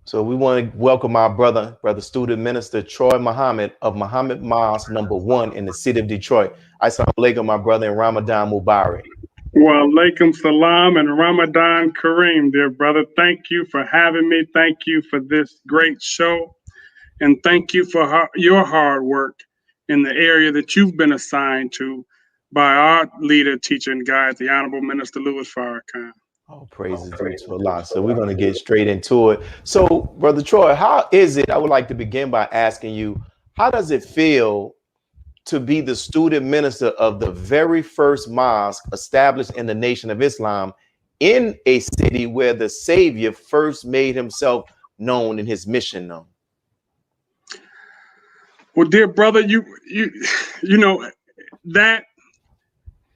So we want to welcome our brother student minister Troy Muhammad of Muhammad Mosque #1 in the city of Detroit. Assalamu alaikum, my brother, and Ramadan Mubarak. Well, alaikum salam and Ramadan Kareem, dear brother. Thank you for having me. Thank you for this great show. And thank you for your hard work in the area that you've been assigned to by our leader, teacher, and guide, the Honorable Minister Louis Farrakhan. Oh, praises due to Allah. So we're going to get straight into it. So, Brother Troy, how is it? I would like to begin by asking you, how does it feel to be the student minister of the very first mosque established in the Nation of Islam in a city where the Savior first made himself known and his mission known? Well, dear brother, you know that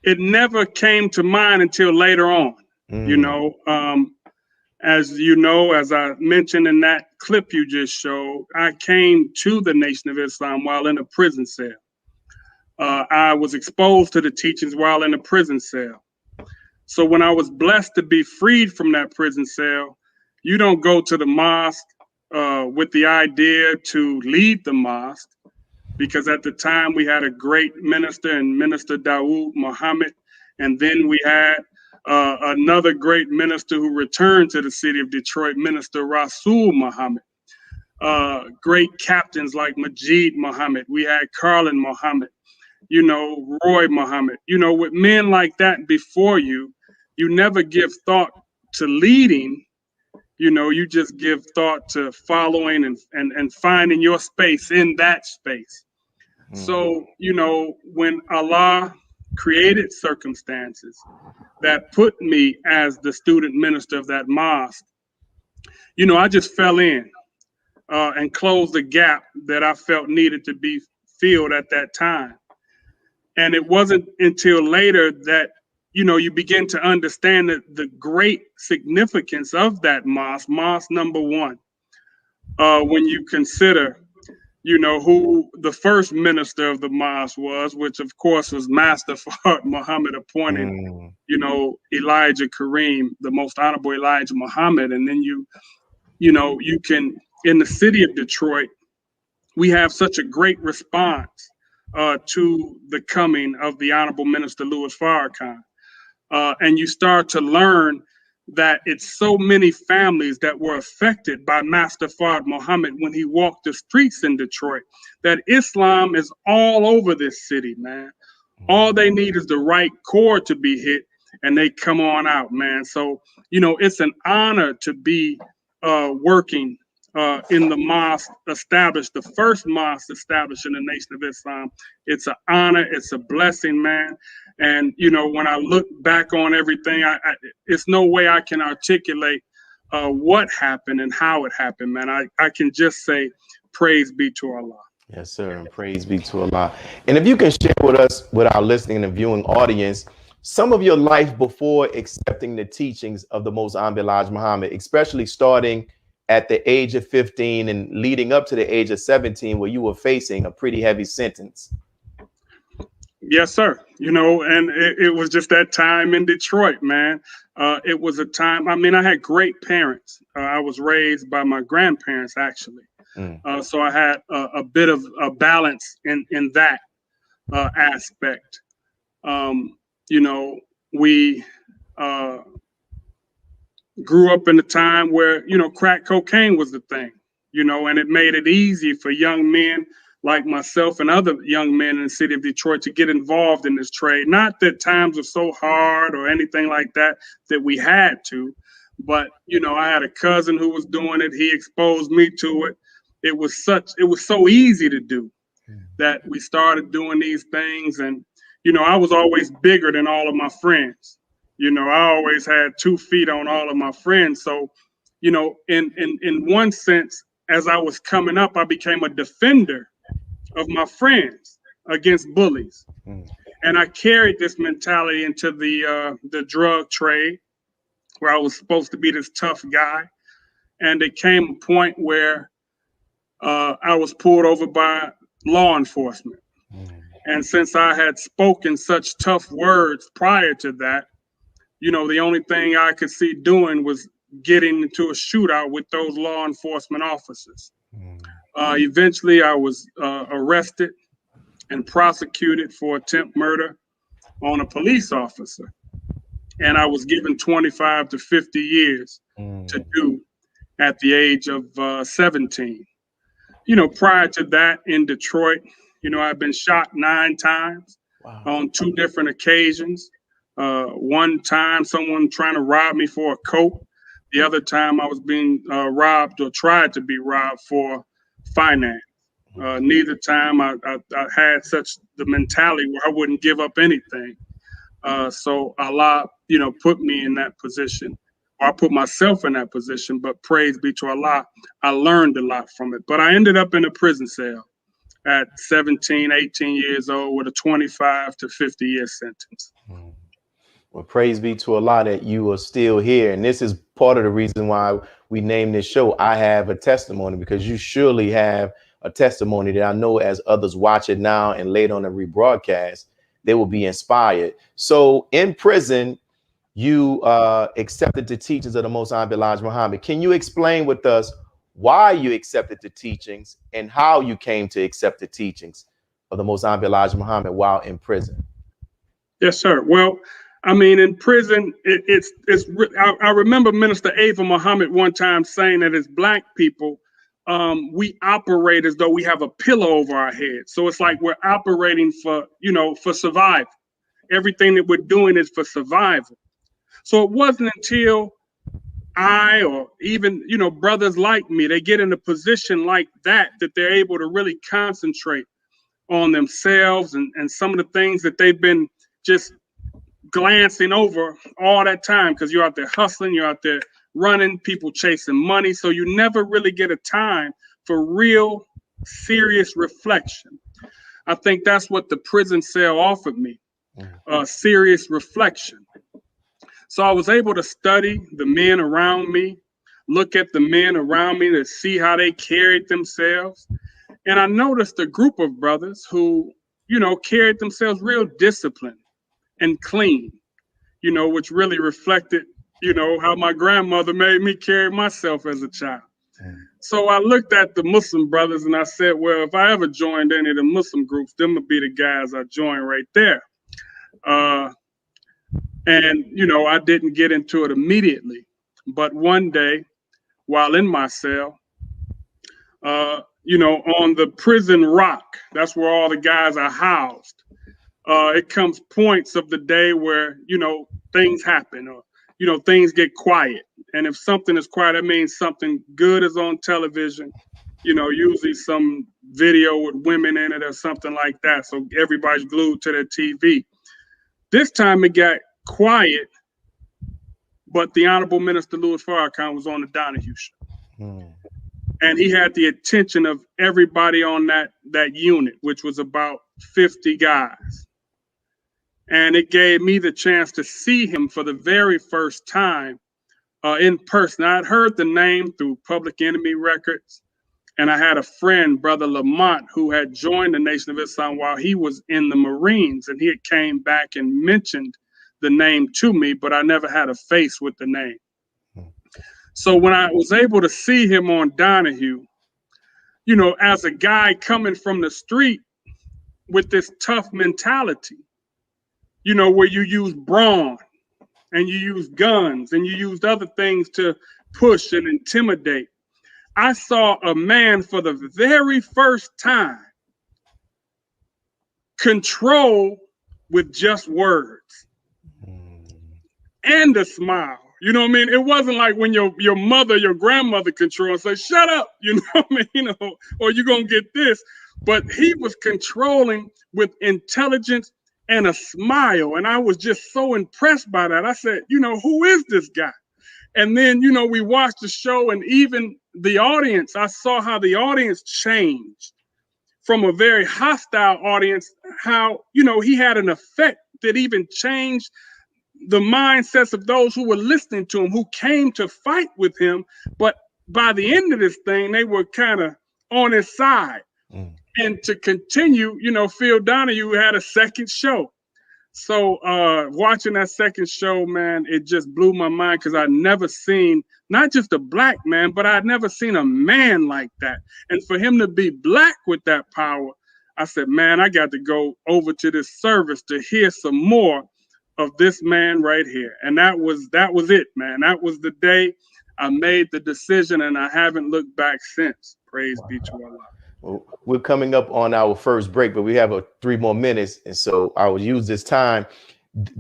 it never came to mind until later on. You know, as I mentioned in that clip you just showed, I came to the Nation of Islam while in a prison cell. I was exposed to the teachings while in a prison cell. So when I was blessed to be freed from that prison cell, you don't go to the mosque with the idea to lead the mosque, because at the time we had a great minister and Minister Dawood Muhammad, and then we had another great minister who returned to the city of Detroit, Minister Rasul Muhammad. Great captains like Majid Muhammad. We had Carlin Muhammad, Roy Muhammad. With men like that before you, you never give thought to leading. You just give thought to following and finding your space in that space. So, when Allah created circumstances that put me as the student minister of that mosque, I just fell in and closed the gap that I felt needed to be filled at that time. And it wasn't until later that, you begin to understand the great significance of that mosque #1. When you consider, who the first minister of the mosque was, which of course was Master Fard Muhammad appointing, Elijah Kareem, the most honorable Elijah Muhammad. And then you can, in the city of Detroit, we have such a great response to the coming of the Honorable Minister Louis Farrakhan. And you start to learn that it's so many families that were affected by Master Fard Muhammad when he walked the streets in Detroit, that Islam is all over this city, man. All they need is the right chord to be hit and they come on out, man. So, it's an honor to be working in the mosque established, the first mosque established in the Nation of Islam. It's an honor. It's a blessing, man. And, when I look back on everything, it's no way I can articulate what happened and how it happened, man. I can just say, praise be to Allah. Yes, sir. And praise be to Allah. And if you can share with us, with our listening and viewing audience, some of your life before accepting the teachings of the Most Honorable Elijah Muhammad, especially starting at the age of 15 and leading up to the age of 17, where you were facing a pretty heavy sentence. Yes, sir. And it was just that time in Detroit, man. It was a time, I had great parents. I was raised by my grandparents, actually. So I had a bit of a balance in that aspect. We grew up in a time where, crack cocaine was the thing, and it made it easy for young men like myself and other young men in the city of Detroit to get involved in this trade. Not that times were so hard or anything like that we had to, but, I had a cousin who was doing it. He exposed me to it. It was so easy to do that we started doing these things. And, I was always bigger than all of my friends. I always had 2 feet on all of my friends. So, in one sense, as I was coming up, I became a defender of my friends against bullies. And I carried this mentality into the drug trade, where I was supposed to be this tough guy. And it came a point where I was pulled over by law enforcement. And since I had spoken such tough words prior to that, the only thing I could see doing was getting into a shootout with those law enforcement officers. Eventually, I was arrested and prosecuted for attempt murder on a police officer. And I was given 25 to 50 years to do at the age of 17. Prior to that in Detroit, I've been shot 9 times on 2 different occasions. One time, someone trying to rob me for a coat. The other time, I was being robbed or tried to be robbed for finance. Neither time I had such the mentality where I wouldn't give up anything. So Allah, put me in that position. Or I put myself in that position, but praise be to Allah, I learned a lot from it. But I ended up in a prison cell at 17, 18 years old with a 25 to 50 year sentence. Well, praise be to Allah that you are still here. And this is part of the reason why we named this show, I Have a Testimony, because you surely have a testimony that I know as others watch it now and later on the rebroadcast, they will be inspired. So in prison, you accepted the teachings of the Most Honorable Elijah Muhammad. Can you explain with us why you accepted the teachings and how you came to accept the teachings of the Most Honorable Elijah Muhammad while in prison? Yes, sir. Well, I mean, in prison, I remember Minister Ava Muhammad one time saying that as Black people, we operate as though we have a pillow over our head. So it's like we're operating for survival. Everything that we're doing is for survival. So it wasn't until I, or even, brothers like me, they get in a position like that they're able to really concentrate on themselves and some of the things that they've been just glancing over all that time, because you're out there hustling, you're out there running, people chasing money. So you never really get a time for real serious reflection. I think that's what the prison cell offered me, serious reflection. So I was able to study the men around me, look at the men around me to see how they carried themselves. And I noticed a group of brothers who, carried themselves real disciplined and clean, which really reflected, how my grandmother made me carry myself as a child. So I looked at the Muslim brothers and I said, well, if I ever joined any of the Muslim groups, them would be the guys I joined right there. And, I didn't get into it immediately. But one day, while in my cell, on the prison rock, that's where all the guys are housed. It comes points of the day where, things happen or, things get quiet. And if something is quiet, that means something good is on television, usually some video with women in it or something like that. So everybody's glued to their TV. This time it got quiet, but the Honorable Minister Louis Farrakhan was on the Donahue show. And he had the attention of everybody on that unit, which was about 50 guys. And it gave me the chance to see him for the very first time in person. I'd heard the name through Public Enemy records. And I had a friend, Brother Lamont, who had joined the Nation of Islam while he was in the Marines. And he had came back and mentioned the name to me, but I never had a face with the name. So when I was able to see him on Donahue, as a guy coming from the street with this tough mentality, where you use brawn and you use guns and you used other things to push and intimidate. I saw a man for the very first time control with just words and a smile. You know what I mean? It wasn't like when your mother, your grandmother control and say, shut up, you know what I mean? Or you're going to get this. But he was controlling with intelligence and a smile. And I was just so impressed by that. I said, who is this guy? And then, we watched the show and even the audience, I saw how the audience changed from a very hostile audience, how, he had an effect that even changed the mindsets of those who were listening to him, who came to fight with him. But by the end of this thing, they were kind of on his side. And to continue, Phil Donahue had a second show. So watching that second show, man, it just blew my mind because I'd never seen not just a black man, but I'd never seen a man like that. And for him to be black with that power, I said, man, I got to go over to this service to hear some more of this man right here. And that was it, man. That was the day I made the decision, and I haven't looked back since. Praise be to Allah. Well, we're coming up on our first break, but we have 3 more minutes, and so I will use this time.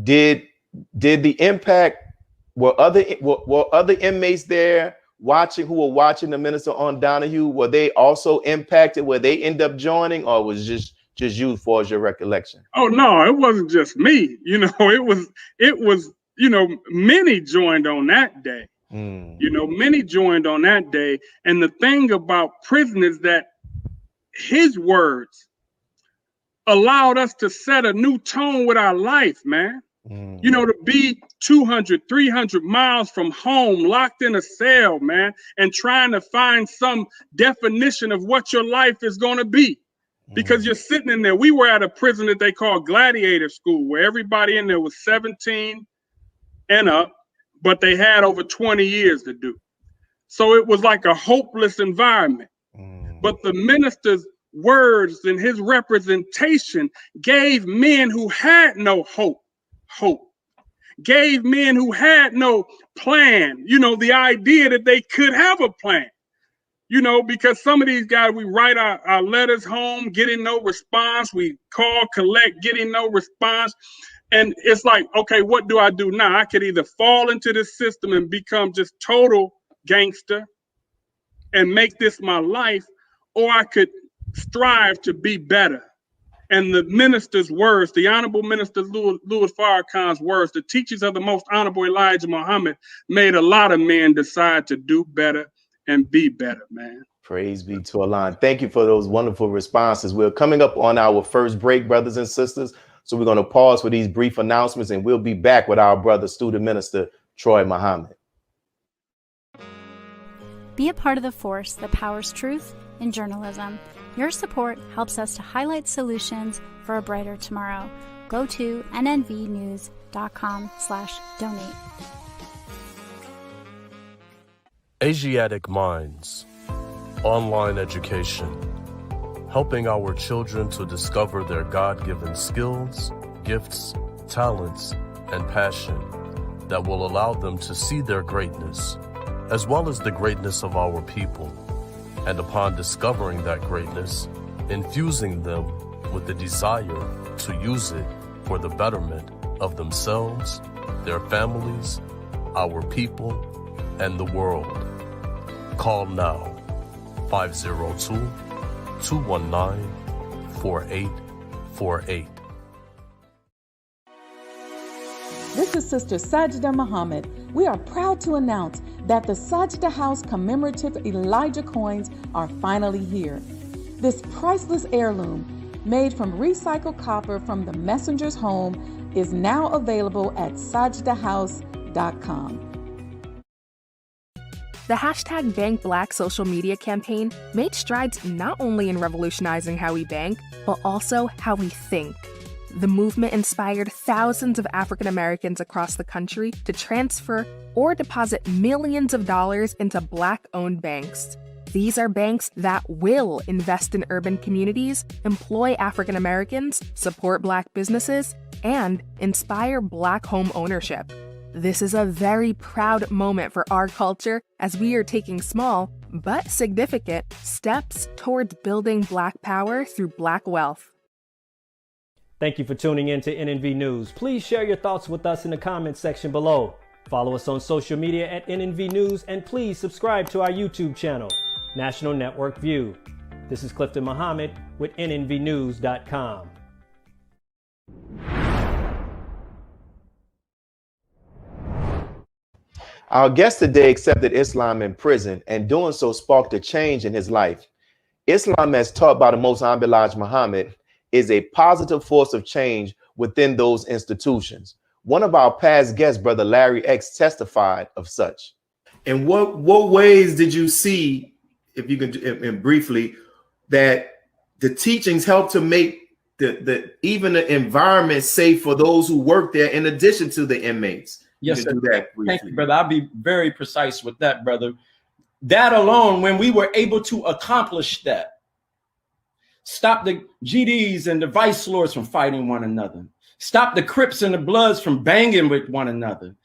Did the impact, were other inmates there watching, who were watching the minister on Donahue? Were they also impacted? Were they end up joining, or was just you, for as your recollection? Oh no, it wasn't just me. You know, it was you know, many joined on that day. You know, many joined on that day. And the thing about prison is that his words allowed us to set a new tone with our life, man. You know, to be 200, 300 miles from home, locked in a cell, man, and trying to find some definition of what your life is going to be. Because you're sitting in there. We were at a prison that they call Gladiator School, where everybody in there was 17 and up, but they had over 20 years to do. So it was like a hopeless environment. But the minister's words and his representation gave men who had no hope. Gave men who had no plan, you know, the idea that they could have a plan. You know, because some of these guys, we write our letters home, getting no response. We call, collect, getting no response. And it's like, okay, what do I do now? I could either fall into this system and become just total gangster and make this my life, or I could strive to be better. And the minister's words, the Honorable Minister Louis Farrakhan's words, the teachings of the Most Honorable Elijah Muhammad, made a lot of men decide to do better and be better, man. Praise be to Allah. Thank you for those wonderful responses. We're coming up on our first break, brothers and sisters. So we're going to pause for these brief announcements, and we'll be back with our brother, Student Minister Troy Muhammad. Be a part of the force that powers truth in journalism. Your support helps us to highlight solutions for a brighter tomorrow. Go to nnvnews.com/donate. Asiatic Minds, online education, helping our children to discover their God-given skills, gifts, talents, and passion that will allow them to see their greatness, as well as the greatness of our people, and upon discovering that greatness, infusing them with the desire to use it for the betterment of themselves, their families, our people, and the world. Call now, 502-219-4848. This is Sister Sajda Muhammad. We are proud to announce that the Sajda House commemorative Elijah coins are finally here. This priceless heirloom, made from recycled copper from the messenger's home, is now available at sajdahouse.com. The hashtag Bank Black social media campaign made strides not only in revolutionizing how we bank, but also how we think. The movement inspired thousands of African Americans across the country to transfer or deposit millions of dollars into Black-owned banks. These are banks that will invest in urban communities, employ African Americans, support Black businesses, and inspire Black home ownership. This is a very proud moment for our culture as we are taking small, but significant, steps towards building Black power through Black wealth. Thank you for tuning in to NNV News. Please share your thoughts with us in the comments section below. Follow us on social media at NNV News, and please subscribe to our YouTube channel, National Network View. This is Clifton Muhammad with nnvnews.com. Our guest today accepted Islam in prison, and doing so sparked a change in his life. Islam, as taught by the Most Honorable Elijah Muhammad, is a positive force of change within those institutions. One of our past guests, Brother Larry X, testified of such. And what ways did you see, if you can, and briefly, that the teachings helped to make the even the environment safe for those who work there in addition to the inmates? Yes, sir. Do that briefly. Thank you, brother. I'll be very precise with that, brother. That alone, when we were able to accomplish that, stop the GDs and the vice lords from fighting one another, stop the Crips and the Bloods from banging with one another,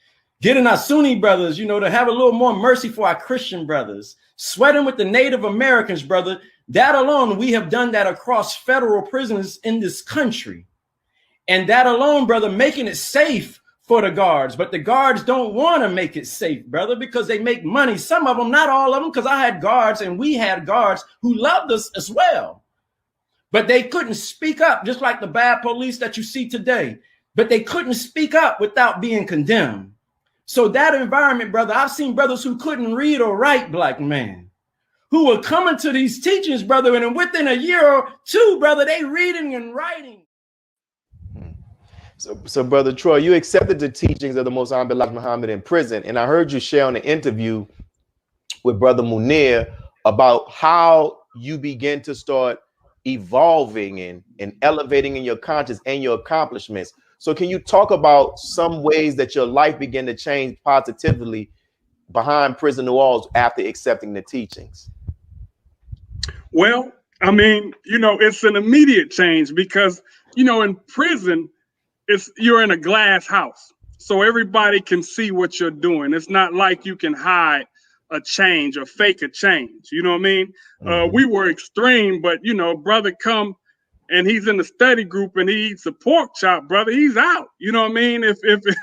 getting our Sunni brothers, to have a little more mercy for our Christian brothers, sweating with the Native Americans, brother. That alone, we have done that across federal prisons in this country. And that alone, brother, making it safe for the guards. But the guards don't want to make it safe, brother, because they make money. Some of them, not all of them, because I had guards and we had guards who loved us as well. But they couldn't speak up, just like the bad police that you see today. But they couldn't speak up without being condemned. So that environment, brother, I've seen brothers who couldn't read or write, black man, who were coming to these teachings, brother, and within a year or two, brother, they reading and writing. So Brother Troy, you accepted the teachings of the Most Honorable Elijah Muhammad in prison, and I heard you share on an interview with Brother Munir about how you began to start evolving and elevating in your conscience and your accomplishments. So can you talk about some ways that your life began to change positively behind prison walls after accepting the teachings? Well, I mean, it's an immediate change because, in prison, you're in a glass house, so everybody can see what you're doing. It's not like you can hide a change or fake a change. You know what I mean? Mm-hmm. We were extreme, but brother come and he's in the study group and he eats a pork chop, brother, he's out. You know what I mean? If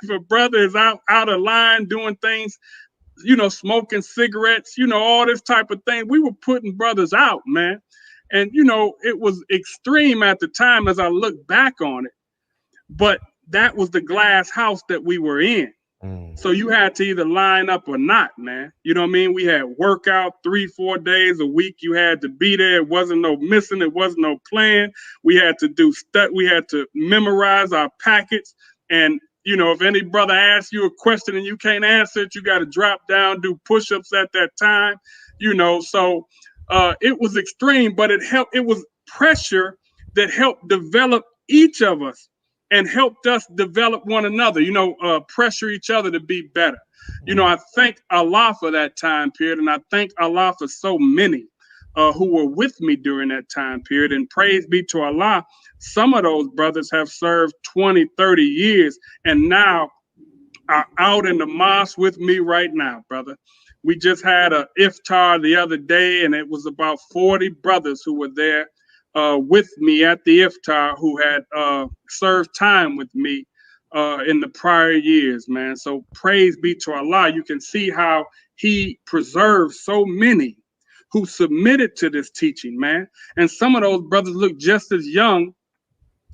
a brother is out of line doing things, smoking cigarettes, all this type of thing, we were putting brothers out, man. And it was extreme at the time as I look back on it. But that was the glass house that we were in. So you had to either line up or not, man. You know what I mean? We had workout 3-4 days a week. You had to be there. It wasn't no missing. It wasn't no plan. We had to do stuff. We had to memorize our packets. And, if any brother asks you a question and you can't answer it, you got to drop down, do push-ups at that time. So it was extreme, but it helped. It was pressure that helped develop each of us and helped us develop one another, pressure each other to be better. I thank Allah for that time period, and I thank Allah for so many who were with me during that time period. And praise be to Allah, some of those brothers have served 20, 30 years and now are out in the mosque with me right now, brother. We just had an iftar the other day, and it was about 40 brothers who were there with me at the iftar who had served time with me in the prior years, man. So praise be to Allah. You can see how he preserved so many who submitted to this teaching, man. And some of those brothers look just as young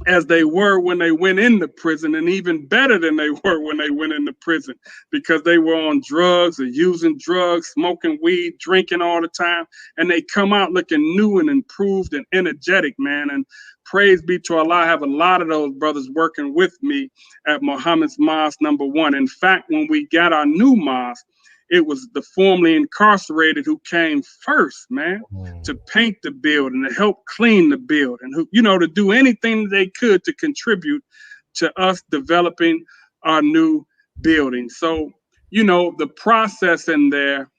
as they were when they went into prison, and even better than they were when they went into prison, because they were on drugs or using drugs, smoking weed, drinking all the time, and they come out looking new and improved and energetic, man. And praise be to Allah, I have a lot of those brothers working with me at Muhammad's Mosque number 1. In fact, when we got our new mosque, it was the formerly incarcerated who came first, man, to paint the building, to help clean the building, who, to do anything they could to contribute to us developing our new building. So, the process in there,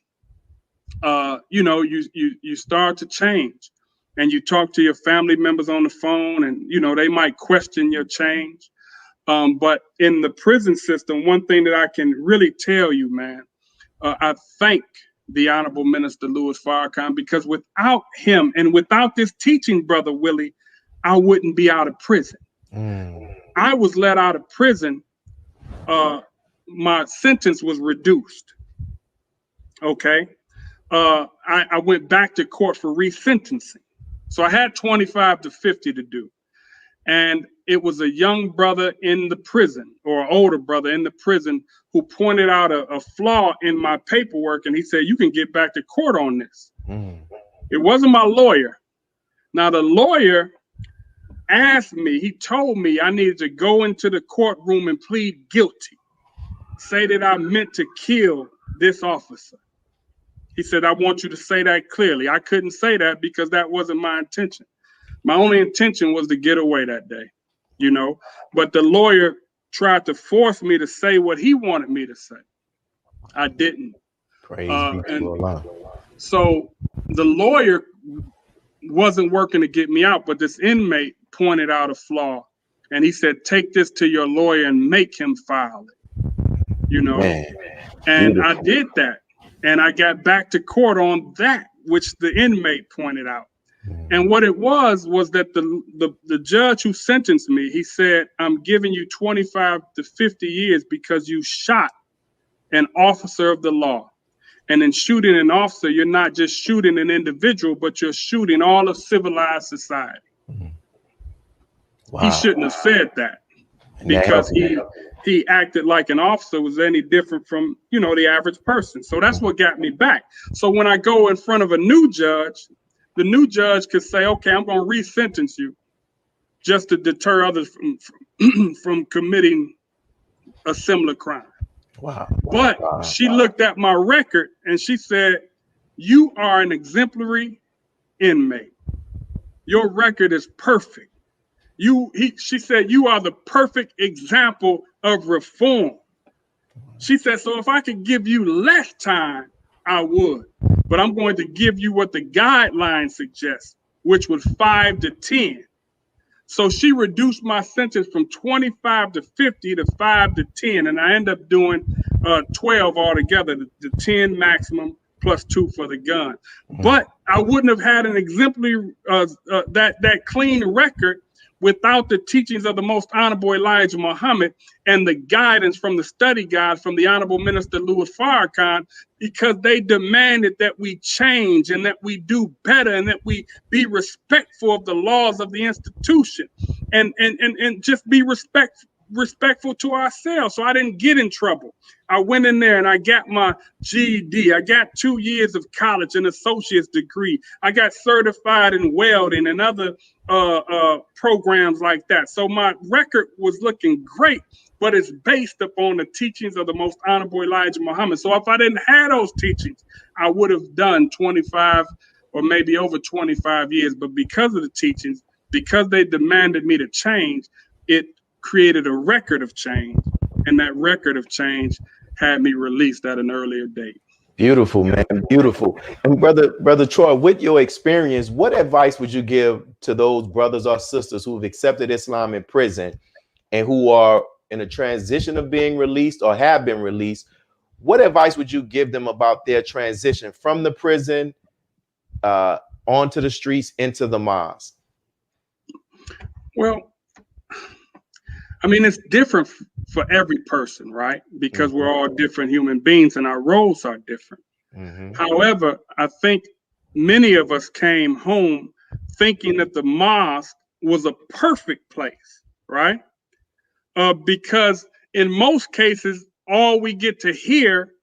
you start to change, and you talk to your family members on the phone, and, they might question your change. But in the prison system, one thing that I can really tell you, man, I thank the Honorable Minister Louis Farrakhan, because without him and without this teaching, Brother Willie, I wouldn't be out of prison. I was let out of prison. My sentence was reduced. Okay. I went back to court for resentencing. So I had 25 to 50 to do. And it was a young brother in the prison, or an older brother in the prison, who pointed out a flaw in my paperwork. And he said, you can get back to court on this. It wasn't my lawyer. Now, the lawyer asked me, he told me I needed to go into the courtroom and plead guilty, say that I meant to kill this officer. He said, I want you to say that clearly. I couldn't say that because that wasn't my intention. My only intention was to get away that day, you know, but the lawyer tried to force me to say what he wanted me to say. I didn't. Praise be to Allah. So the lawyer wasn't working to get me out, but this inmate pointed out a flaw, and he said, take this to your lawyer and make him file it, you know. Man, and beautiful. I did that, and I got back to court on that, which the inmate pointed out. And what it was that the judge who sentenced me, he said, I'm giving you 25 to 50 years because you shot an officer of the law. And in shooting an officer, you're not just shooting an individual, but you're shooting all of civilized society. Wow. He shouldn't have said that, because he acted like an officer was any different from, you know, the average person. So that's what got me back. So when I go in front of a new judge, the new judge could say, okay, I'm going to re-sentence you just to deter others from committing a similar crime. Wow. But she looked at my record and she said, you are an inmate. Your record is perfect. She said, you are the perfect example of reform. She said, so if I could give you less time, I would. But I'm going to give you what the guidelines suggest, which was 5 to 10. So she reduced my sentence from 25 to 50 to 5 to 10. And I end up doing 12 altogether, the 10 maximum plus 2 for the gun. But I wouldn't have had an exemplary, that clean record without the teachings of the Most Honorable Elijah Muhammad and the guidance from the study guides from the Honorable Minister Louis Farrakhan, because they demanded that we change and that we do better and that we be respectful of the laws of the institution and just be respectful to ourselves. So I didn't get in trouble. I went in there and I got my GED. I got 2 years of college, an associate's degree. I got certified in welding and other programs like that. So my record was looking great, but it's based upon the teachings of the Most Honorable Elijah Muhammad. So if I didn't have those teachings, I would have done 25 or maybe over 25 years. But because of the teachings, because they demanded me to change, it created a record of change. And that record of change had me released at an earlier date. Beautiful, man. Beautiful. And brother Troy, with your experience, what advice would you give to those brothers or sisters who have accepted Islam in prison and who are in a transition of being released or have been released? What advice would you give them about their transition from the prison onto the streets into the mosque? Well, I mean, it's different for every person, right? Because we're all different human beings and our roles are different. However, I think many of us came home thinking that the mosque was a perfect place, right? Because in most cases, all we get to hear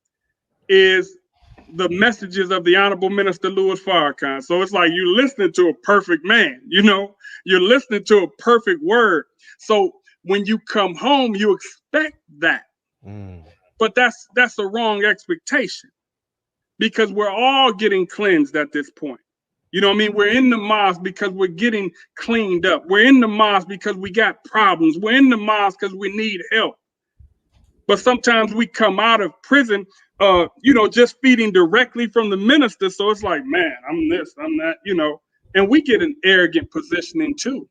is the messages of the Honorable Minister Louis Farrakhan. So it's like you're listening to a perfect man, you know, you're listening to a perfect word. So when you come home, you expect that. But that's a wrong expectation, because we're all getting cleansed at this point. You know what I mean? We're in the mosque because we're getting cleaned up. We're in the mosque because we got problems. We're in the mosque because we need help. But sometimes we come out of prison, you know, just feeding directly from the minister. So it's like, man, I'm this, I'm that, you know, and we get an arrogant positioning too.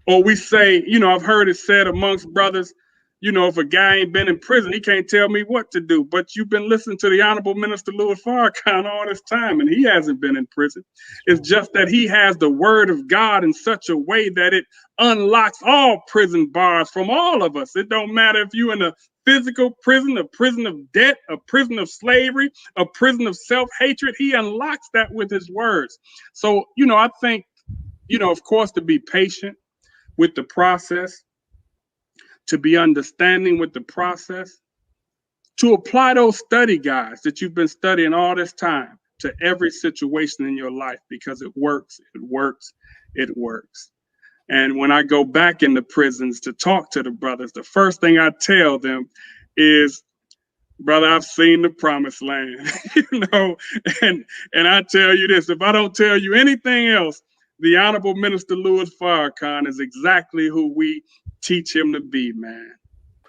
Or we say, you know, I've heard it said amongst brothers, you know, if a guy ain't been in prison, he can't tell me what to do. But you've been listening to the Honorable Minister Louis Farrakhan all this time, and he hasn't been in prison. It's just that he has the word of God in such a way that it unlocks all prison bars from all of us. It don't matter if you're in a physical prison, a prison of debt, a prison of slavery, a prison of self-hatred. He unlocks that with his words. So, you know, I think, you know, of course, to be patient with the process, to be understanding with the process, to apply those study guides that you've been studying all this time to every situation in your life, because it works, it works, it works. And when I go back into prisons to talk to the brothers, the first thing I tell them is, brother, I've seen the promised land, you know, and I tell you this, if I don't tell you anything else, the Honorable Minister Louis Farrakhan is exactly who we teach him to be, man.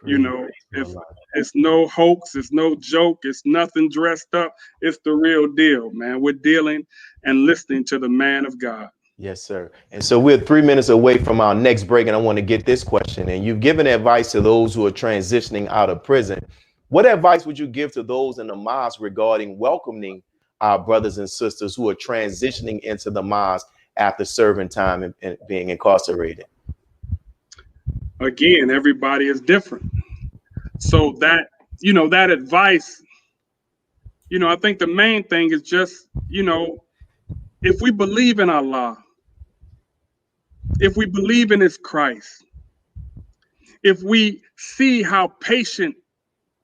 You know, it's no hoax, it's no joke, it's nothing dressed up. It's the real deal, man. We're dealing and listening to the man of God. Yes, sir. And so we're 3 minutes away from our next break, and I want to get this question. And you've given advice to those who are transitioning out of prison. What advice would you give to those in the mosque regarding welcoming our brothers and sisters who are transitioning into the mosque after serving time and being incarcerated? Again, everybody is different. So that, you know, that advice, you know, I think the main thing is just, you know, if we believe in Allah, if we believe in his Christ, if we see how patient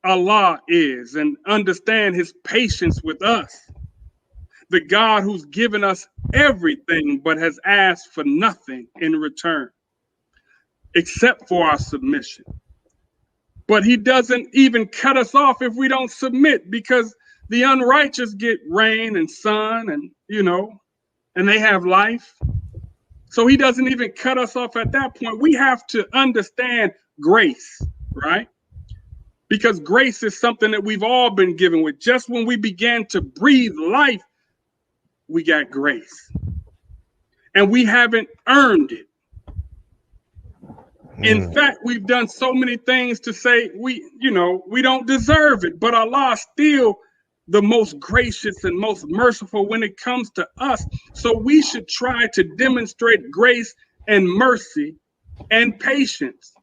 Allah is and understand his patience with us, the God who's given us everything but has asked for nothing in return, except for our submission. But he doesn't even cut us off if we don't submit, because the unrighteous get rain and sun and, you know, and they have life. So he doesn't even cut us off at that point. We have to understand grace, right? Because grace is something that we've all been given with. Just when we began to breathe life, we got grace. And we haven't earned it. In fact, we've done so many things to say we don't deserve it, but Allah is still the most gracious and most merciful when it comes to us. So we should try to demonstrate grace and mercy and patience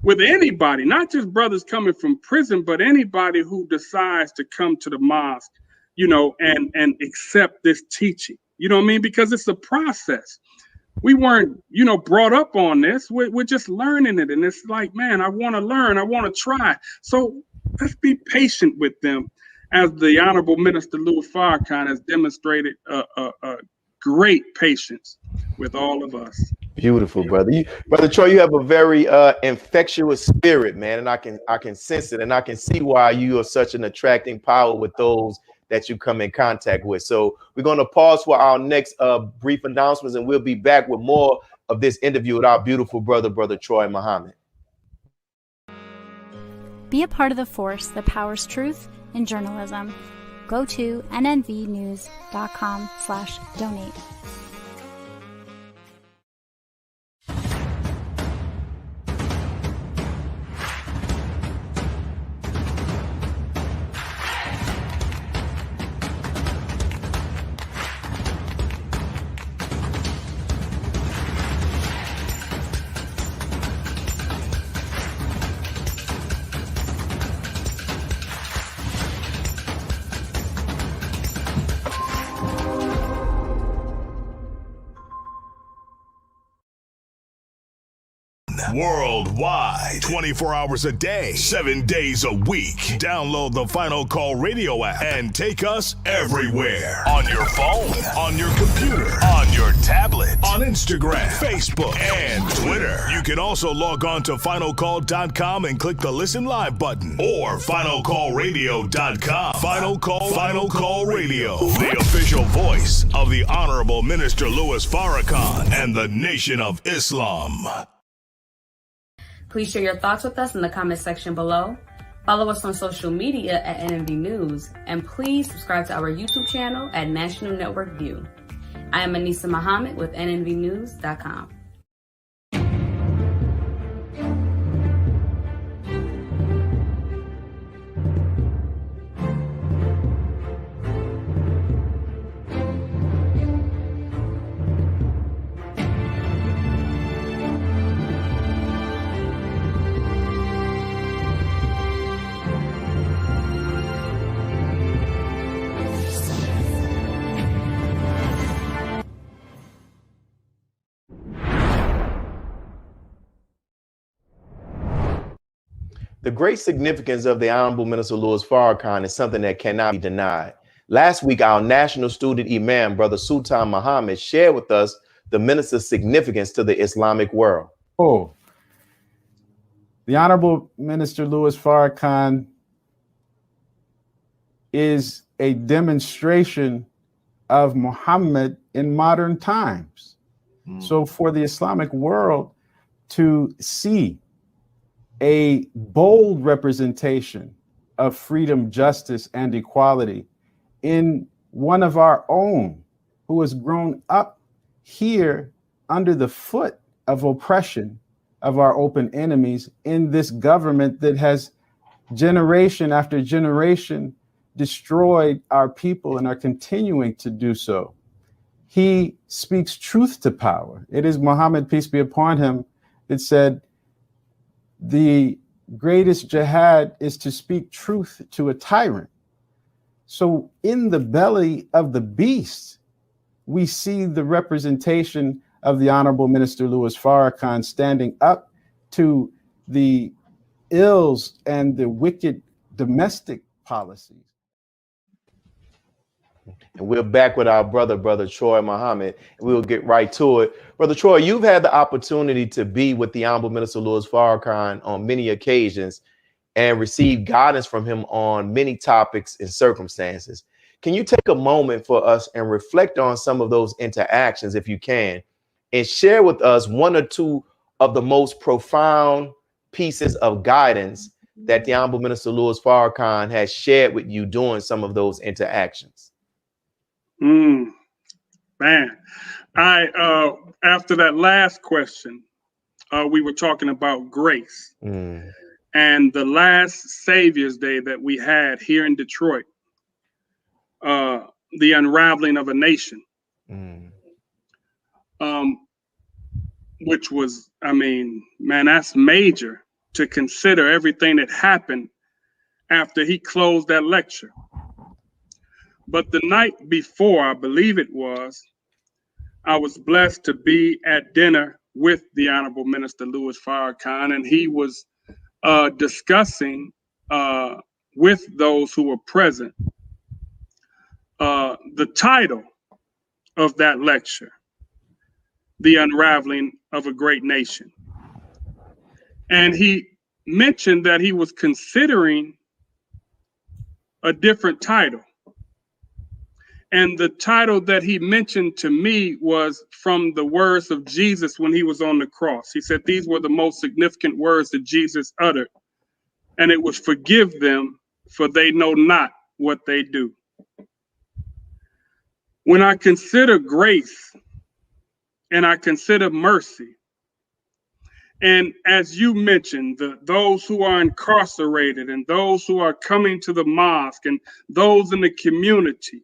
with anybody, not just brothers coming from prison, but anybody who decides to come to the mosque, you know, and accept this teaching. You know what I mean? Because it's a process. We weren't, you know, brought up on this. We're just learning it. And it's like, man, I want to learn. I want to try. So let's be patient with them, as the Honorable Minister Louis Farrakhan has demonstrated a great patience with all of us. Beautiful, brother. Brother Troy, you have a very infectious spirit, man. And I can sense it. And I can see why you are such an attracting power with those that you come in contact with. So we're going to pause for our next brief announcements, and we'll be back with more of this interview with our beautiful brother, Brother Troy Muhammad. Be a part of the force that powers truth in journalism. Go to nnvnews.com/donate. Worldwide, 24 hours a day, 7 days a week. Download the Final Call Radio app and take us everywhere. On your phone, on your computer, on your tablet, on Instagram, Facebook, and Twitter. You can also log on to finalcall.com and click the Listen Live button, or finalcallradio.com. Final Call Radio, the official voice of the Honorable Minister Louis Farrakhan and the Nation of Islam. Please share your thoughts with us in the comment section below. Follow us on social media at NNV News, and please subscribe to our YouTube channel at National Network View. I am Anissa Muhammad with nnvnews.com. The great significance of the Honorable Minister Louis Farrakhan is something that cannot be denied. Last week, our national student imam, Brother Sultan Muhammad, shared with us the minister's significance to the Islamic world. The Honorable Minister Louis Farrakhan is a demonstration of Muhammad in modern times. So for the Islamic world to see a bold representation of freedom, justice, and equality in one of our own who has grown up here under the foot of oppression of our open enemies in this government that has generation after generation destroyed our people and are continuing to do so. He speaks truth to power. It is Muhammad, peace be upon him, that said, the greatest jihad is to speak truth to a tyrant. So in the belly of the beast, we see the representation of the Honorable Minister Louis Farrakhan standing up to the ills and the wicked domestic policies. And we're back with our Brother Troy Muhammad. We'll get right to it. Brother Troy, you've had the opportunity to be with the Honorable Minister Louis Farrakhan on many occasions and receive guidance from him on many topics and circumstances. Can you take a moment for us and reflect on some of those interactions, if you can, and share with us one or two of the most profound pieces of guidance that the Honorable Minister Louis Farrakhan has shared with you during some of those interactions? Man, after that last question, we were talking about grace and the last Savior's Day that we had here in Detroit, the unraveling of a nation, which was, I mean, man, that's major to consider everything that happened after he closed that lecture. But the night before, I believe it was, I was blessed to be at dinner with the Honorable Minister Louis Farrakhan, and he was discussing with those who were present the title of that lecture, The Unraveling of a Great Nation. And he mentioned that he was considering a different title. And the title that he mentioned to me was from the words of Jesus when he was on the cross. He said these were the most significant words that Jesus uttered. And it was, forgive them, for they know not what they do. When I consider grace and I consider mercy, and as you mentioned, those who are incarcerated and those who are coming to the mosque and those in the community,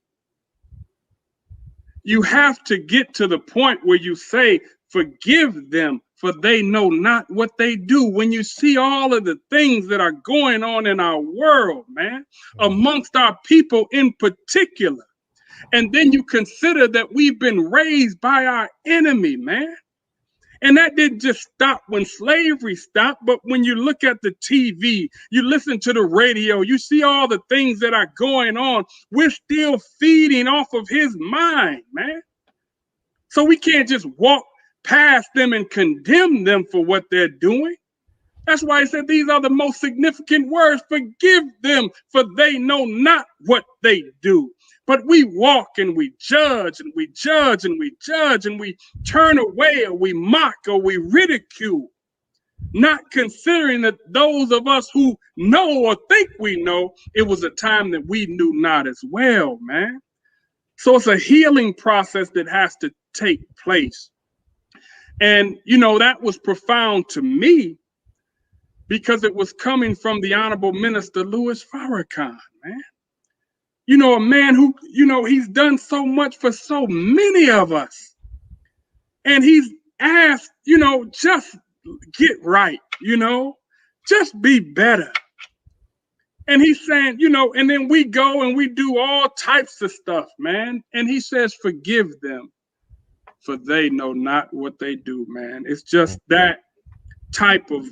you have to get to the point where you say, forgive them, for they know not what they do. When you see all of the things that are going on in our world, man, amongst our people in particular, and then you consider that we've been raised by our enemy, man. And that didn't just stop when slavery stopped, but when you look at the TV, you listen to the radio, you see all the things that are going on, we're still feeding off of his mind, man. So we can't just walk past them and condemn them for what they're doing. That's why he said these are the most significant words. Forgive them, for they know not what they do. But we walk and we judge and we judge and we judge and we turn away or we mock or we ridicule, not considering that those of us who know or think we know, it was a time that we knew not as well, man. So it's a healing process that has to take place. And, you know, that was profound to me because it was coming from the Honorable Minister Louis Farrakhan, man. You know, a man who, you know, he's done so much for so many of us. And he's asked, you know, just get right, you know, just be better. And he's saying, you know, and then we go and we do all types of stuff, man. And he says, forgive them, for they know not what they do, man. It's just that type of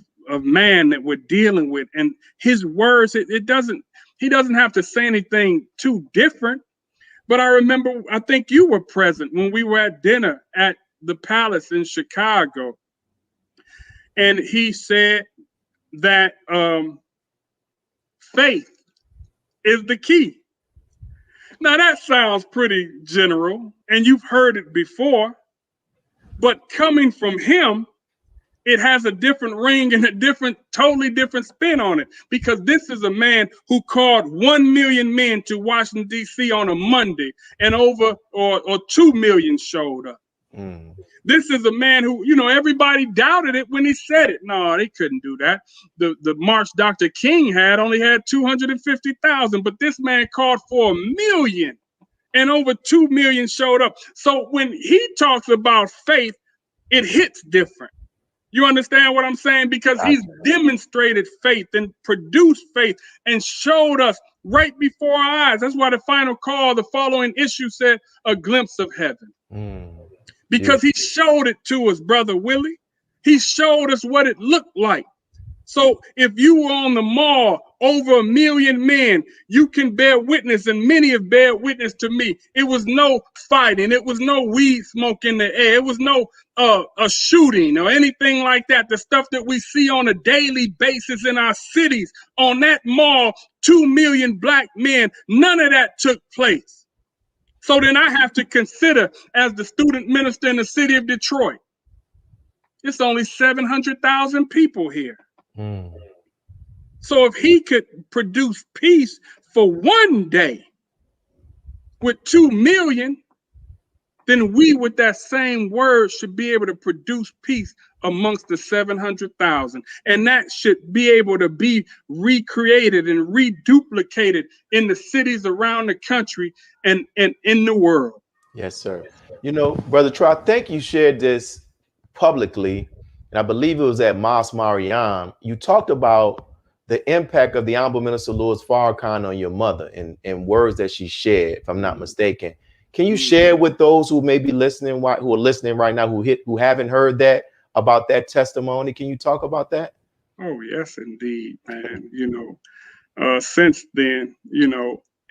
man that we're dealing with. And his words, he doesn't have to say anything too different. But I remember, I think you were present when we were at dinner at the Palace in Chicago. And he said that faith is the key. Now that sounds pretty general, and you've heard it before, but coming from him, it has a different ring and a totally different spin on it, because this is a man who called 1 million men to Washington, D.C. on a Monday, and over or 2 million showed up. This is a man who, everybody doubted it when he said it. No, they couldn't do that. The march Dr. King only had 250,000, but this man called for 1 million, and over 2 million showed up. So when he talks about faith, it hits different. You understand what I'm saying? Because he's demonstrated faith and produced faith and showed us right before our eyes. That's why the final call, the following issue said, a glimpse of heaven. Because he showed it to us, Brother Willie. He showed us what it looked like. So if you were on the mall, over 1 million men, you can bear witness, and many have bear witness to me. It was no fighting. It was no weed smoke in the air. It was no a shooting or anything like that. The stuff that we see on a daily basis in our cities, on that mall, 2 million black men, none of that took place. So then I have to consider, as the student minister in the city of Detroit, it's only 700,000 people here. So if he could produce peace for one day with 2 million, then we, with that same word, should be able to produce peace amongst the 700,000. And that should be able to be recreated and reduplicated in the cities around the country and in the world. Yes, sir. Brother Troy, I think you shared this publicly, and I believe it was at Mas Mariam. You talked about the impact of the Honorable Minister Louis Farrakhan on your mother and words that she shared, if I'm not mistaken. Can you share with those who may be listening, who are listening right now, who haven't heard that, about that testimony? Can you talk about that? Oh, yes, indeed, man. Since then,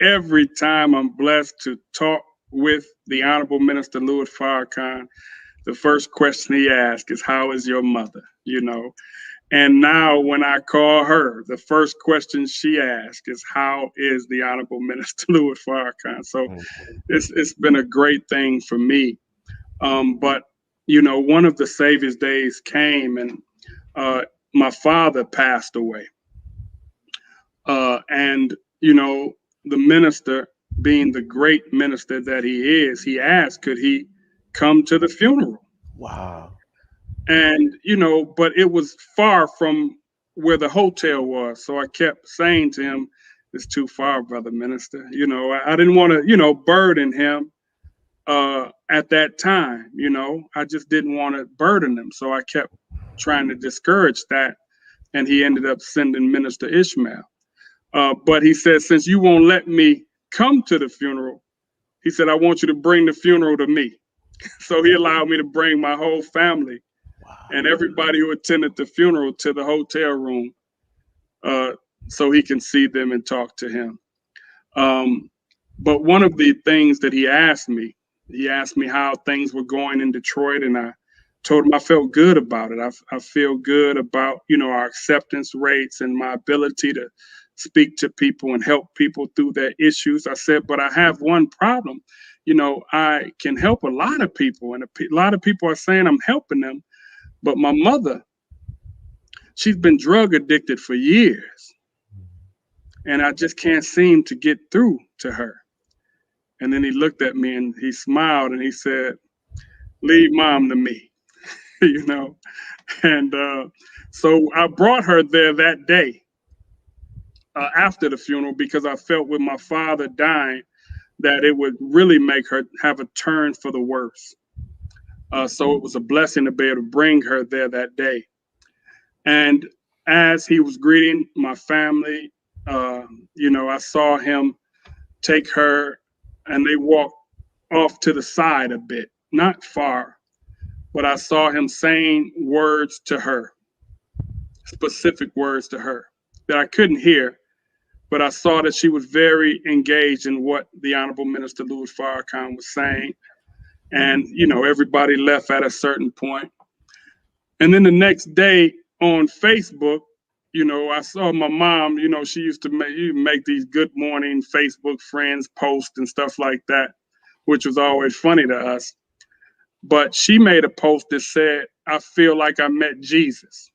every time I'm blessed to talk with the Honorable Minister Louis Farrakhan, the first question he asks is, how is your mother? And now when I call her, the first question she asks is, how is the Honorable Minister Louis Farrakhan? So it's been a great thing for me. But, one of the Savior's days came, and my father passed away. And, the minister, being the great minister that he is, he asked, could he come to the funeral? Wow. And, but it was far from where the hotel was. So I kept saying to him, it's too far, brother minister. I didn't want to, burden him at that time. I just didn't want to burden him. So I kept trying to discourage that. And he ended up sending Minister Ishmael. But he said, since you won't let me come to the funeral, he said, I want you to bring the funeral to me. So he allowed me to bring my whole family and everybody who attended the funeral to the hotel room so he can see them and talk to him. But one of the things that he asked me how things were going in Detroit, and I told him I felt good about it. I feel good about, our acceptance rates and my ability to speak to people and help people through their issues. I said, but I have one problem. I can help a lot of people, and a lot of people are saying I'm helping them. But my mother, she's been drug addicted for years, and I just can't seem to get through to her. And then he looked at me and he smiled and he said, leave mom to me, And so I brought her there that day after the funeral, because I felt with my father dying that it would really make her have a turn for the worse. So it was a blessing to be able to bring her there that day. And as he was greeting my family, I saw him take her, and they walked off to the side a bit, not far, but I saw him saying words to her, specific words to her that I couldn't hear, but I saw that she was very engaged in what the Honorable Minister Louis Farrakhan was saying. And, everybody left at a certain point. And then the next day on Facebook, you know, I saw my mom, you know, she used to make these good morning Facebook friends posts and stuff like that, which was always funny to us. But she made a post that said, I feel like I met Jesus.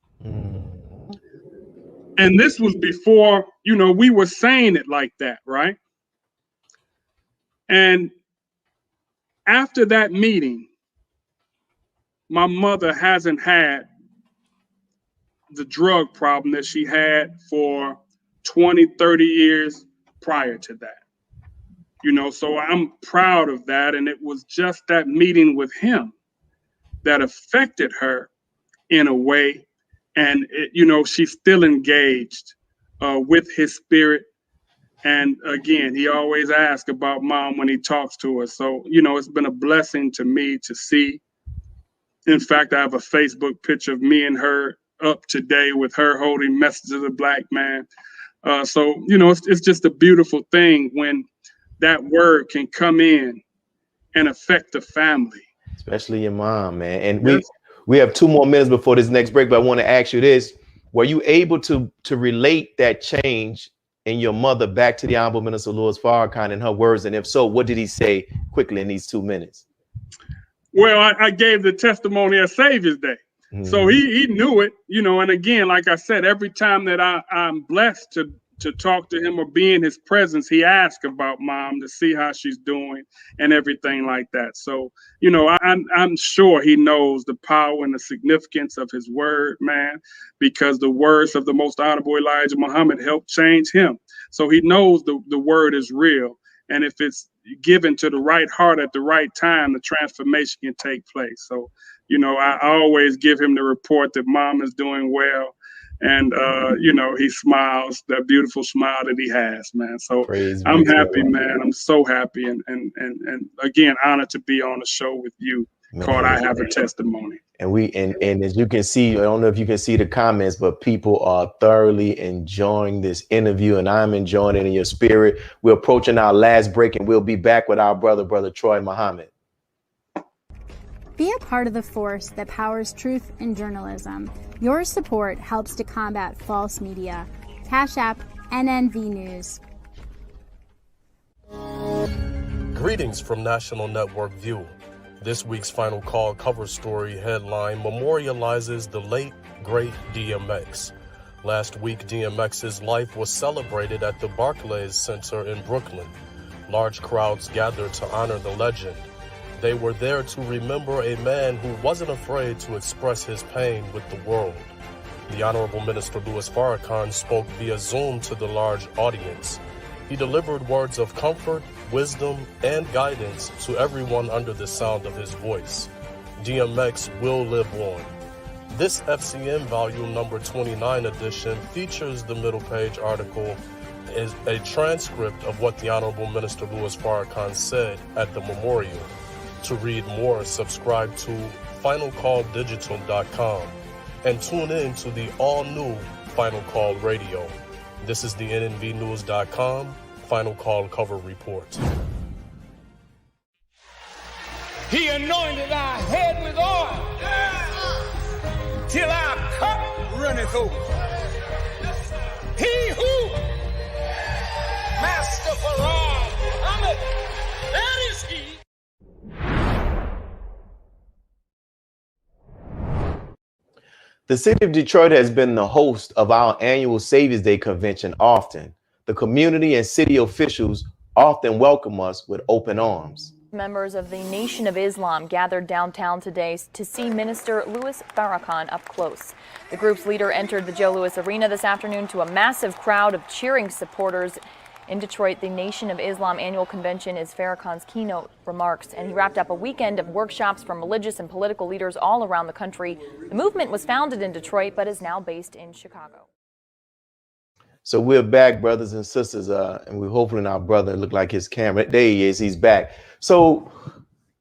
And this was before, you know, we were saying it like that, right? And after that meeting, my mother hasn't had the drug problem that she had for 20, 30 years prior to that. You know, so I'm proud of that. And it was just that meeting with him that affected her in a way. And, you know, she's still engaged with his spirit. And again, he always asks about mom when he talks to her. So, you know, it's been a blessing to me to see. In fact, I have a Facebook picture of me and her up today with her holding Message of the Black Man. So, you know, it's just a beautiful thing when that word can come in and affect the family. Especially your mom, man. And we have 2 more minutes before this next break, but I want to ask you this. Were you able to relate that change in your mother back to the Honorable Minister Louis Farrakhan and her words? And if so, what did he say quickly in these 2 minutes? Well, I gave the testimony at Savior's Day. So he knew it, you know, and again, like I said, every time that I'm blessed to talk to him or be in his presence, he asks about mom to see how she's doing and everything like that. So, you know, I'm sure he knows the power and the significance of his word, man, because the words of the most honorable Elijah Muhammad helped change him. So he knows the word is real. And if it's given to the right heart at the right time, the transformation can take place. So, you know, I always give him the report that mom is doing well. And, you know, he smiles, that beautiful smile that he has, man. So I'm happy, man. I'm so happy. And again, honored to be on the show with you, called I Have a Testimony. And as you can see, I don't know if you can see the comments, but people are thoroughly enjoying this interview, and I'm enjoying it in your spirit. We're approaching our last break, and we'll be back with our Brother Troy Muhammad. Be a part of the force that powers truth in journalism. Your support helps to combat false media. Cash App NNV News. Greetings from National Network View. This week's Final Call cover story headline memorializes the late, great DMX. Last week, DMX's life was celebrated at the Barclays Center in Brooklyn. Large crowds gathered to honor the legend. They were there to remember a man who wasn't afraid to express his pain with the world. The Honorable Minister Louis Farrakhan spoke via Zoom to the large audience. He delivered words of comfort, wisdom, and guidance to everyone under the sound of his voice. DMX will live on. This FCM volume number 29 edition features the middle page article as a transcript of what the Honorable Minister Louis Farrakhan said at the memorial. To read more, subscribe to finalcalldigital.com and tune in to the all-new Final Call Radio. This is the nnvnews.com Final Call cover report. He anointed our head with oil till our cup runneth over. He who, Master Farrakhan, Muhammad, that is he. The city of Detroit has been the host of our annual Savior's Day convention often. The community and city officials often welcome us with open arms. Members of the Nation of Islam gathered downtown today to see Minister Louis Farrakhan up close. The group's leader entered the Joe Louis Arena this afternoon to a massive crowd of cheering supporters. In Detroit, the Nation of Islam annual convention is Farrakhan's keynote remarks, and he wrapped up a weekend of workshops from religious and political leaders all around the country. The movement was founded in Detroit, but is now based in Chicago. So we're back, brothers and sisters, and we're hoping our brother look like his camera. There he is, he's back. So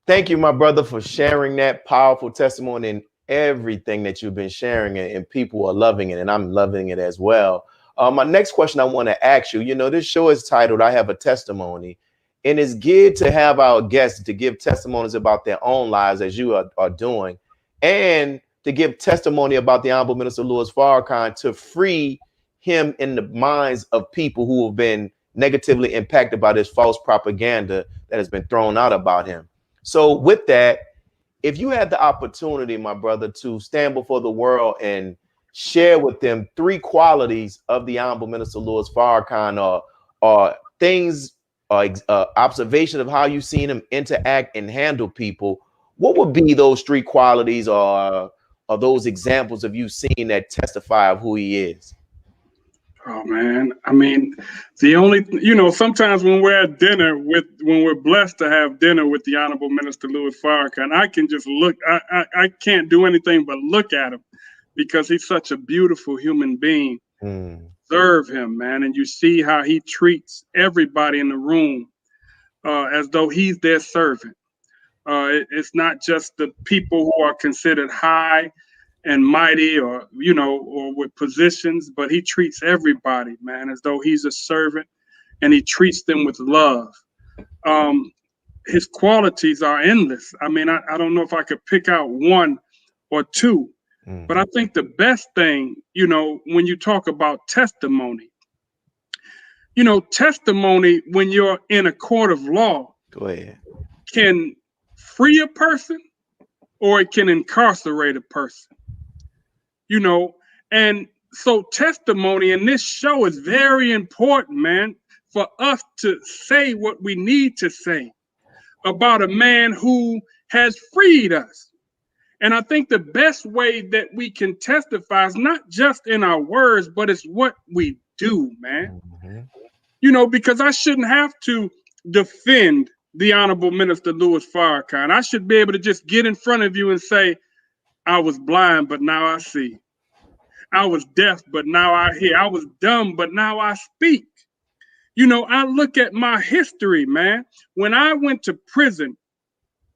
thank you, my brother, for sharing that powerful testimony and everything that you've been sharing, and people are loving it, and I'm loving it as well. My next question I want to ask you, you know, this show is titled I Have a Testimony, and it's geared to have our guests to give testimonies about their own lives as you are doing, and to give testimony about the Honorable Minister Louis Farrakhan to free him in the minds of people who have been negatively impacted by this false propaganda that has been thrown out about him. So with that, if you had the opportunity, my brother, to stand before the world and share with them 3 qualities of the Honorable Minister Louis Farrakhan, or things, observation of how you've seen him interact and handle people, what would be those 3 qualities or those examples of you seeing that testify of who he is? Oh man, I mean, the only, sometimes when we're at dinner when we're blessed to have dinner with the Honorable Minister Louis Farrakhan, I can just look, I can't do anything but look at him because he's such a beautiful human being. Serve him, man, and you see how he treats everybody in the room as though he's their servant. It's not just the people who are considered high and mighty or with positions, but he treats everybody, man, as though he's a servant, and he treats them with love. His qualities are endless. I mean, I don't know if I could pick out 1 or 2, but I think the best thing, when you talk about testimony, testimony when you're in a court of law, go ahead, can free a person or it can incarcerate a person. And so testimony in this show is very important, man, for us to say what we need to say about a man who has freed us. And I think the best way that we can testify is not just in our words, but it's what we do, man. Because I shouldn't have to defend the Honorable Minister Louis Farrakhan. I should be able to just get in front of you and say, I was blind, but now I see. I was deaf, but now I hear. I was dumb, but now I speak. I look at my history, man. When I went to prison,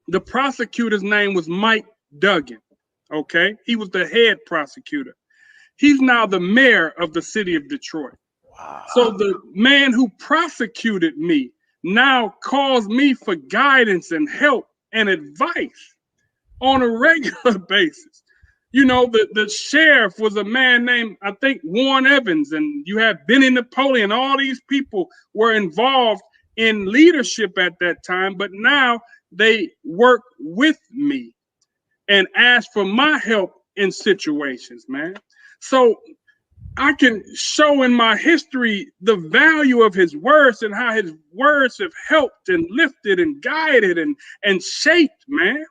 the prosecutor's name was Mike Duggan. Okay. He was the head prosecutor. He's now the mayor of the city of Detroit. Wow. So the man who prosecuted me now calls me for guidance and help and advice on a regular basis. The sheriff was a man named, I think, Warren Evans, and you have Benny Napoleon. All these people were involved in leadership at that time, but now they work with me and ask for my help in situations, man. So I can show in my history the value of his words and how his words have helped and lifted and guided and shaped, man.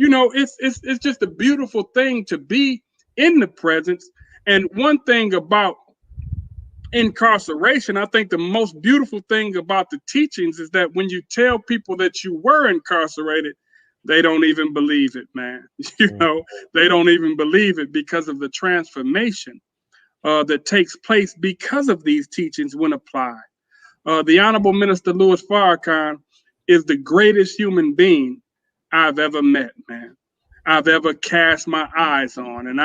It's just a beautiful thing to be in the presence. And one thing about incarceration, I think the most beautiful thing about the teachings is that when you tell people that you were incarcerated, they don't even believe it, man. They don't even believe it because of the transformation that takes place because of these teachings when applied. The Honorable Minister Louis Farrakhan is the greatest human being I've ever met, man. I've ever cast my eyes on. And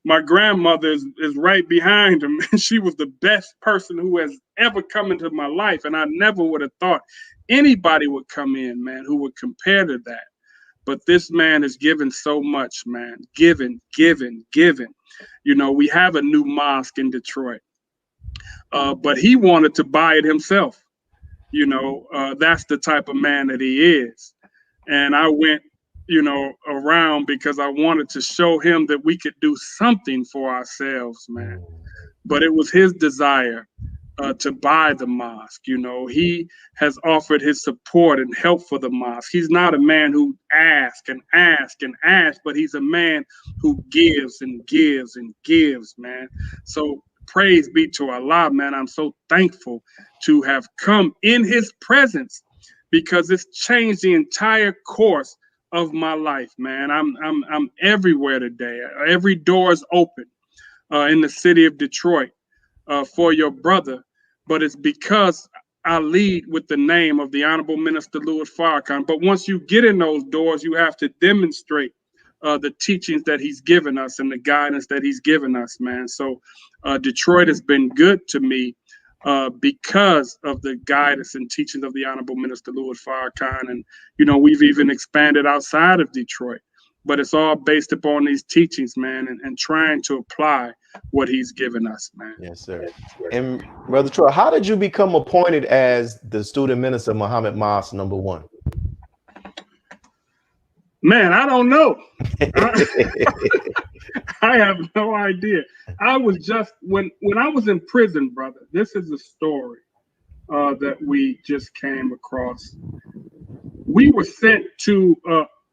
my grandmother is right behind him. She was the best person who has ever come into my life. And I never would have thought anybody would come in, man, who would compare to that. But this man has given so much, man. Given. We have a new mosque in Detroit. But he wanted to buy it himself. That's the type of man that he is. And I went, around because I wanted to show him that we could do something for ourselves, man. But it was his desire to buy the mosque. He has offered his support and help for the mosque. He's not a man who asks, but he's a man who gives and gives and gives, man. So praise be to Allah, man. I'm so thankful to have come in his presence because it's changed the entire course of my life, man. I'm everywhere today. Every door is open in the city of Detroit for your brother, but it's because I lead with the name of the Honorable Minister Louis Farrakhan. But once you get in those doors, you have to demonstrate the teachings that he's given us and the guidance that he's given us, man. So Detroit has been good to me because of the guidance and teachings of the Honorable Minister Louis Farrakhan. And, we've even expanded outside of Detroit. but it's all based upon these teachings, man, and trying to apply what he's given us, man. Yes, sir. And Brother Troy, how did you become appointed as the student minister of Muhammad Mosque #1? Man, I don't know. I have no idea. I was just, when I was in prison, brother, this is a story that we just came across. We were sent to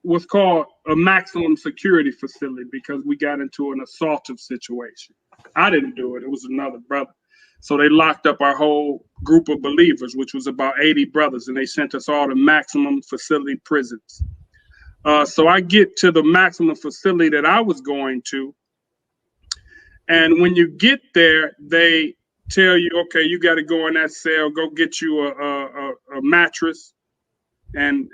what's called a maximum security facility because we got into an assaultive situation. I didn't do it. It was another brother. So they locked up our whole group of believers, which was about 80 brothers, and they sent us all to maximum facility prisons. So I get to the maximum facility that I was going to. And when you get there, they tell you, okay, you got to go in that cell, go get you a mattress and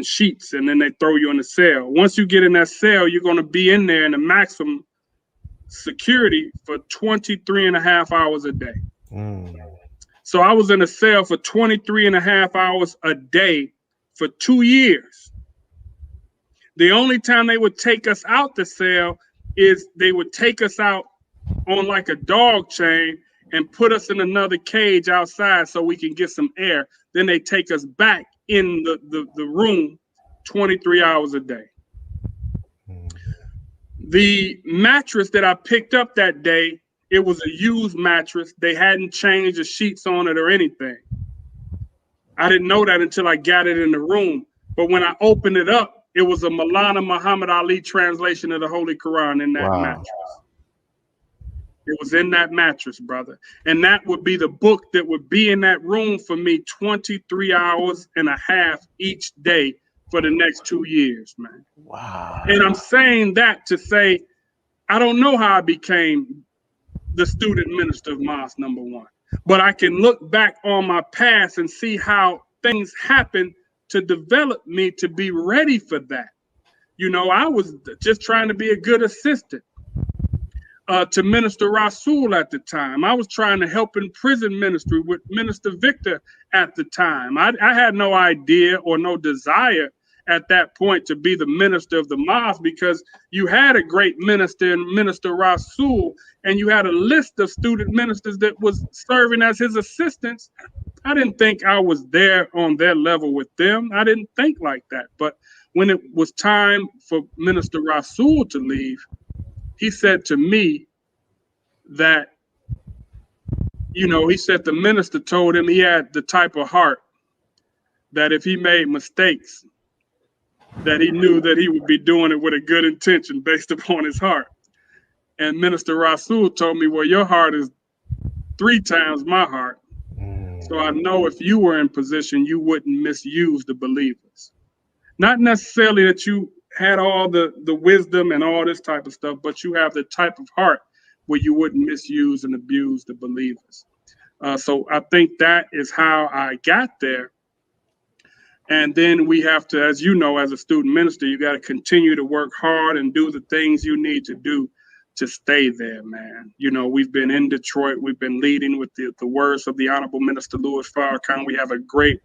sheets, and then they throw you in the cell. Once you get in that cell, you're going to be in there in the maximum security for 23 and a half hours a day. So I was in a cell for 23 and a half hours a day for 2 years. The only time they would take us out the cell is they would take us out on like a dog chain and put us in another cage outside so we can get some air. Then they take us back in the room 23 hours a day. The mattress that I picked up that day, it was a used mattress. They hadn't changed the sheets on it or anything. I didn't know that until I got it in the room. But when I opened it up, it was a Maulana Muhammad Ali translation of the Holy Quran in that mattress. It was in that mattress, brother. And that would be the book that would be in that room for me 23 hours and a half each day for the next 2 years, man. Wow. And I'm saying that to say, I don't know how I became the student minister of Mosque #1, but I can look back on my past and see how things happened to develop me to be ready for that. You know, I was just trying to be a good assistant to Minister Rasul at the time. I was trying to help in prison ministry with Minister Victor at the time. I had no idea or no desire at that point to be the minister of the mosque, because you had a great minister in Minister Rasul, and you had a list of student ministers that was serving as his assistants. I didn't think I was there on their level with them. I didn't think like that. But when it was time for Minister Rasul to leave, he said to me that, you know, he said the minister told him he had the type of heart that if he made mistakes, that he knew that he would be doing it with a good intention based upon his heart. And Minister Rasul told me, well, your heart is 3 times my heart. So I know if you were in position, you wouldn't misuse the believers. Not necessarily that you had all the wisdom and all this type of stuff, but you have the type of heart where you wouldn't misuse and abuse the believers. So I think that is how I got there. And then we have to, as you know, as a student minister, you got to continue to work hard and do the things you need to do to stay there, man. You know, we've been in Detroit. We've been leading with the words of the Honorable Minister Louis Farrakhan. We have a great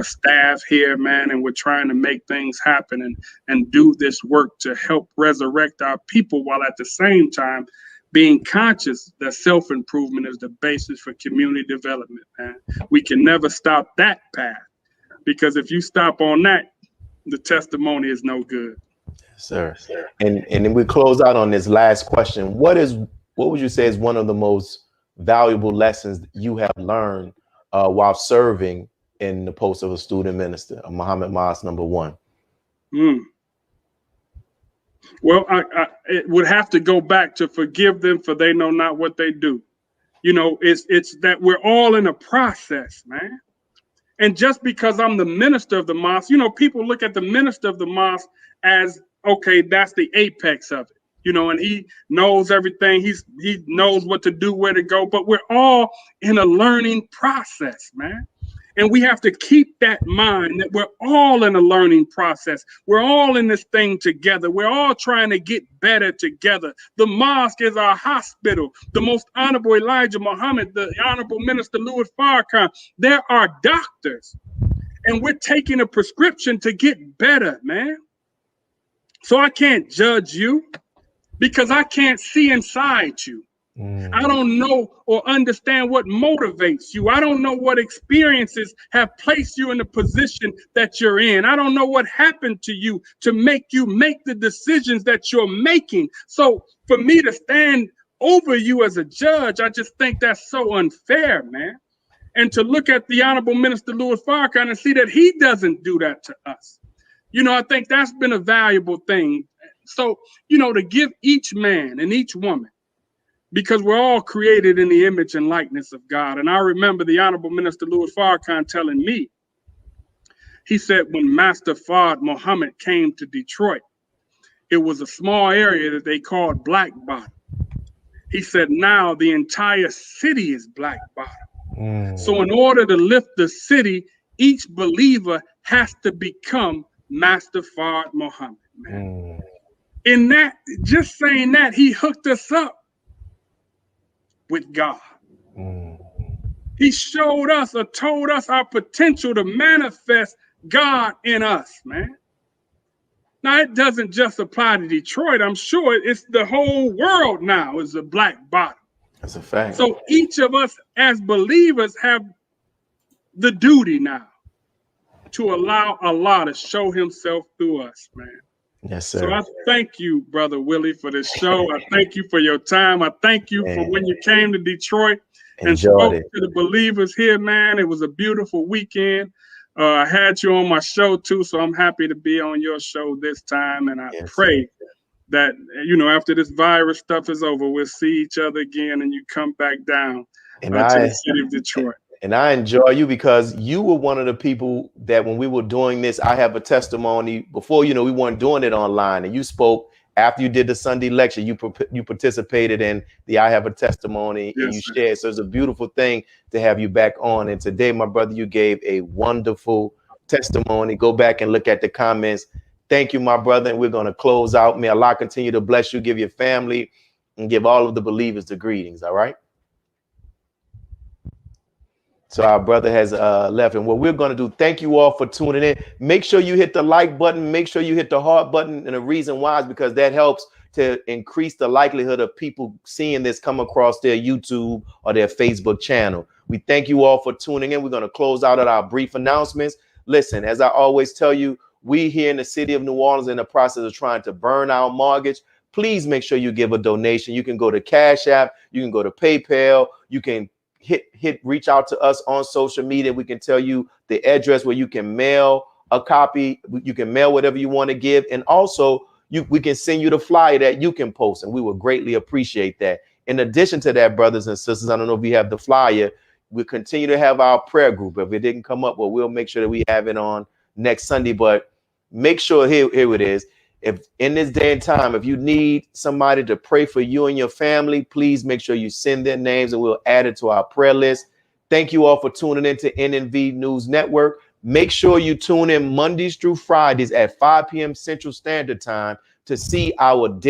staff here, man, and we're trying to make things happen and do this work to help resurrect our people, while at the same time being conscious that self-improvement is the basis for community development, man. We can never stop that path, because if you stop on that, the testimony is no good. Sir. And then we close out on this last question. What would you say is one of the most valuable lessons you have learned while serving in the post of a student minister of Muhammad Mosque #1? Well, it would have to go back to forgive them, for they know not what they do. You know, it's that we're all in a process, man. And just because I'm the minister of the mosque, you know, people look at the minister of the mosque as, okay, that's the apex of it, you know, and he knows everything. He knows what to do, where to go, but we're all in a learning process, man. And we have to keep that in mind, that we're all in a learning process. We're all in this thing together. We're all trying to get better together. The mosque is our hospital. The Most Honorable Elijah Muhammad, the Honorable Minister Louis Farrakhan, they're our doctors. And we're taking a prescription to get better, man. So I can't judge you because I can't see inside you. I don't know or understand what motivates you. I don't know what experiences have placed you in the position that you're in. I don't know what happened to you to make you make the decisions that you're making. So for me to stand over you as a judge, I just think that's so unfair, man. And to look at the Honorable Minister Louis Farrakhan and see that he doesn't do that to us. You know, I think that's been a valuable thing. So, you know, to give each man and each woman, because we're all created in the image and likeness of God. And I remember the Honorable Minister Louis Farrakhan telling me, he said when Master Fard Muhammad came to Detroit, it was a small area that they called Black Bottom. He said now the entire city is Black Bottom. So in order to lift the city, each believer has to become Master Fard Muhammad. Man. In that, just saying that, he hooked us up with God. He showed us or told us our potential to manifest God in us, man. Now, it doesn't just apply to Detroit. I'm sure it's the whole world now is a Black Bottom. That's a fact. So each of us as believers have the duty now to allow Allah to show himself through us, man. Yes, sir. So I thank you, Brother Willie, for this show. I thank you for your time. I thank you for when you came to Detroit and spoke to the believers here, man. It was a beautiful weekend. I had you on my show too, so I'm happy to be on your show this time. And I pray that, you know, after this virus stuff is over, we'll see each other again and you come back down to the city of Detroit. And I enjoy you because you were one of the people that when we were doing this, I have a testimony before, you know, we weren't doing it online, and you spoke after you did the Sunday lecture. You participated in the I Have a Testimony, and you shared. So it's a beautiful thing to have you back on. And today, my brother, you gave a wonderful testimony. Go back and look at the comments. Thank you, my brother. And we're going to close out. May Allah continue to bless you, give your family, and give all of the believers the greetings. All right. So our brother has left, and what we're going to do, thank you all for tuning in. Make sure you hit the like button. Make sure you hit the heart button. And the reason why is because that helps to increase the likelihood of people seeing this come across their YouTube or their Facebook channel. We thank you all for tuning in. We're going to close out at our brief announcements. Listen, as I always tell you, we here in the city of New Orleans in the process of trying to burn our mortgage. Please make sure you give a donation. You can go to Cash App. You can go to PayPal. You can reach out to us on social media. We can tell you the address where you can mail a copy. You can mail whatever you want to give. And also we can send you the flyer that you can post. And we would greatly appreciate that. In addition to that, brothers and sisters, I don't know if you have the flyer. We continue to have our prayer group. If it didn't come up, well, we'll make sure that we have it on next Sunday. But make sure here it is. If in this day and time, if you need somebody to pray for you and your family, please make sure you send their names and we'll add it to our prayer list. Thank you all for tuning in to NNV News Network. Make sure you tune in Mondays through Fridays at 5 p.m. Central Standard Time to see our daily